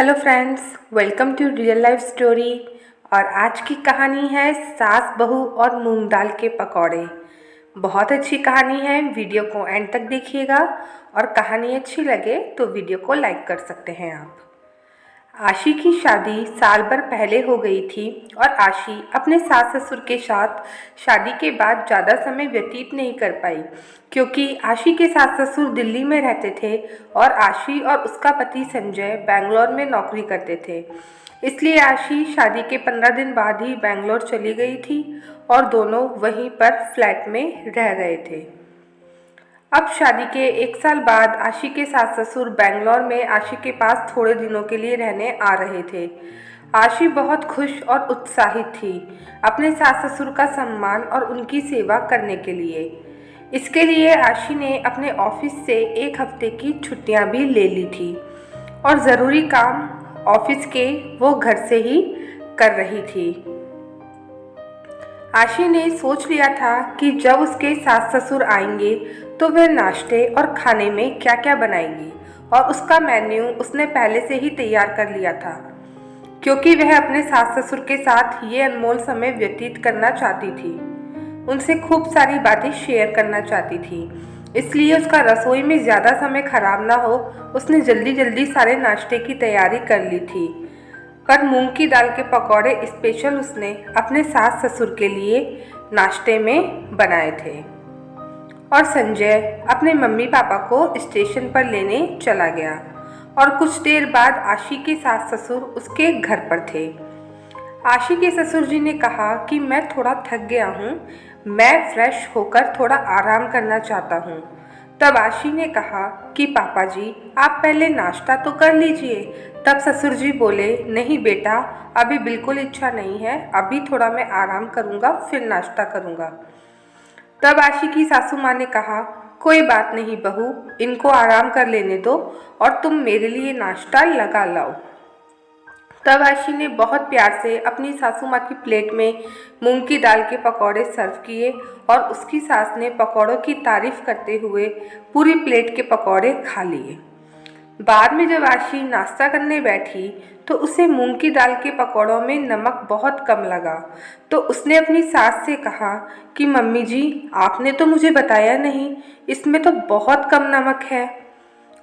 Hello friends, welcome to real life story. और आज की कहानी है सास बहू और मूंग दाल के पकौड़े। बहुत अच्छी कहानी है, वीडियो को एंड तक देखिएगा। और कहानी अच्छी लगे तो वीडियो को लाइक कर सकते हैं आप। आशी की शादी साल भर पहले हो गई थी और आशी अपने सास ससुर के साथ शादी के बाद ज़्यादा समय व्यतीत नहीं कर पाई, क्योंकि आशी के सास ससुर दिल्ली में रहते थे और आशी और उसका पति संजय बेंगलोर में नौकरी करते थे। इसलिए आशी शादी के 15 दिन बाद ही बेंगलोर चली गई थी और दोनों वहीं पर फ्लैट में रह रहे थे। अब शादी के 1 साल बाद आशी के सास ससुर बेंगलोर में आशी के पास थोड़े दिनों के लिए रहने आ रहे थे। आशी बहुत खुश और उत्साहित थी अपने सास ससुर का सम्मान और उनकी सेवा करने के लिए। इसके लिए आशी ने अपने ऑफिस से 1 हफ्ते की छुट्टियां भी ले ली थी और ज़रूरी काम ऑफिस के वो घर से ही कर रही थी। आशी ने सोच लिया था कि जब उसके सास ससुर आएंगे तो वह नाश्ते और खाने में क्या क्या बनाएंगी, और उसका मेन्यू उसने पहले से ही तैयार कर लिया था, क्योंकि वह अपने सास ससुर के साथ ये अनमोल समय व्यतीत करना चाहती थी। उनसे खूब सारी बातें शेयर करना चाहती थी। इसलिए उसका रसोई में ज़्यादा समय खराब ना हो, उसने जल्दी जल्दी सारे नाश्ते की तैयारी कर ली थी। पर मूंग की दाल के पकौड़े स्पेशल उसने अपने सास ससुर के लिए नाश्ते में बनाए थे। और संजय अपने मम्मी पापा को स्टेशन पर लेने चला गया और कुछ देर बाद आशी के सास ससुर उसके घर पर थे। आशी के ससुर जी ने कहा कि मैं थोड़ा थक गया हूँ, मैं फ्रेश होकर थोड़ा आराम करना चाहता हूँ। तब आशी ने कहा कि पापा जी आप पहले नाश्ता तो कर लीजिए। तब ससुर जी बोले, नहीं बेटा, अभी बिल्कुल इच्छा नहीं है, अभी थोड़ा मैं आराम करूँगा फिर नाश्ता करूँगा। तब आशी की सासू माँ ने कहा, कोई बात नहीं बहू, इनको आराम कर लेने दो और तुम मेरे लिए नाश्ता लगा लाओ। तब आशी ने बहुत प्यार से अपनी सासू माँ की प्लेट में मूंग की दाल के पकौड़े सर्व किए और उसकी सास ने पकौड़ों की तारीफ करते हुए पूरी प्लेट के पकौड़े खा लिए। बाद में जब आशी नाश्ता करने बैठी तो उसे मूंग की दाल के पकौड़ों में नमक बहुत कम लगा। तो उसने अपनी सास से कहा कि मम्मी जी आपने तो मुझे बताया नहीं, इसमें तो बहुत कम नमक है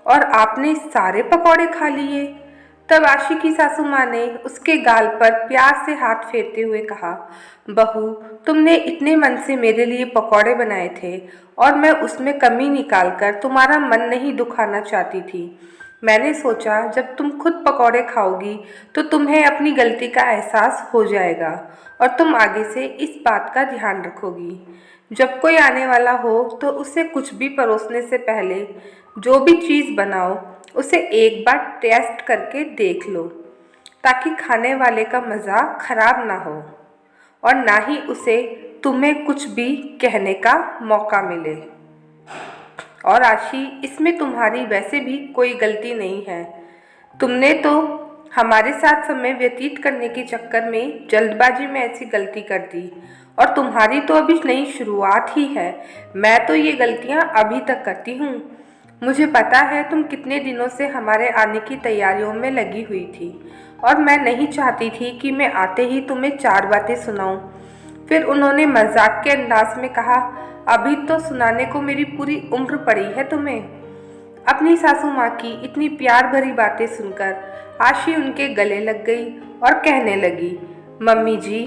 और आपने सारे पकौड़े खा लिए। तब आशी की सासू माँ ने उसके गाल पर प्यार से हाथ फेरते हुए कहा, बहू तुमने इतने मन से मेरे लिए पकौड़े बनाए थे और मैं उसमें कमी निकालकर तुम्हारा मन नहीं दुखाना चाहती थी। मैंने सोचा जब तुम खुद पकौड़े खाओगी तो तुम्हें अपनी गलती का एहसास हो जाएगा और तुम आगे से इस बात का ध्यान रखोगी। जब कोई आने वाला हो तो उसे कुछ भी परोसने से पहले जो भी चीज़ बनाओ उसे एक बार टेस्ट करके देख लो, ताकि खाने वाले का मज़ा खराब ना हो और ना ही उसे तुम्हें कुछ भी कहने का मौका मिले। और आशी इसमें तुम्हारी वैसे भी कोई गलती नहीं है, तुमने तो हमारे साथ समय व्यतीत करने के चक्कर में जल्दबाजी में ऐसी गलती कर दी और तुम्हारी तो अभी नई शुरुआत ही है। मैं तो ये गलतियाँ अभी तक करती हूँ। मुझे पता है तुम कितने दिनों से हमारे आने की तैयारियों में लगी हुई थी और मैं नहीं चाहती थी कि मैं आते ही तुम्हें 4 बातें सुनाऊं। फिर उन्होंने मजाक के अंदाज में कहा, अभी तो सुनाने को मेरी पूरी उम्र पड़ी है तुम्हें। अपनी सासू माँ की इतनी प्यार भरी बातें सुनकर आशी उनके गले लग गई और कहने लगी, मम्मी जी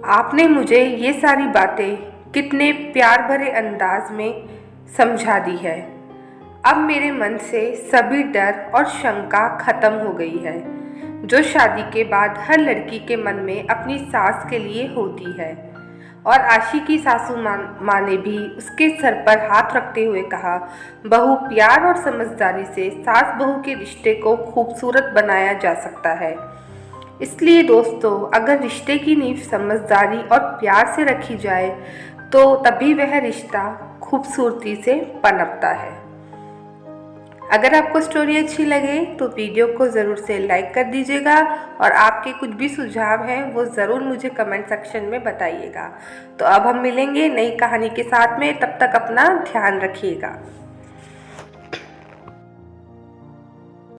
आपने मुझे ये सारी बातें कितने प्यार भरे अंदाज में समझा दी है। अब मेरे मन से सभी डर और शंका खत्म हो गई है, जो शादी के बाद हर लड़की के मन में अपनी सास के लिए होती है। और आशी की सासू माँ ने भी उसके सर पर हाथ रखते हुए कहा, बहू प्यार और समझदारी से सास बहू के रिश्ते को खूबसूरत बनाया जा सकता है। इसलिए दोस्तों, अगर रिश्ते की नींव समझदारी और प्यार से रखी जाए तो तभी वह रिश्ता खूबसूरती से पनपता है। अगर आपको स्टोरी अच्छी लगे तो वीडियो को ज़रूर से लाइक कर दीजिएगा और आपके कुछ भी सुझाव हैं वो ज़रूर मुझे कमेंट सेक्शन में बताइएगा। तो अब हम मिलेंगे नई कहानी के साथ में, तब तक अपना ध्यान रखिएगा।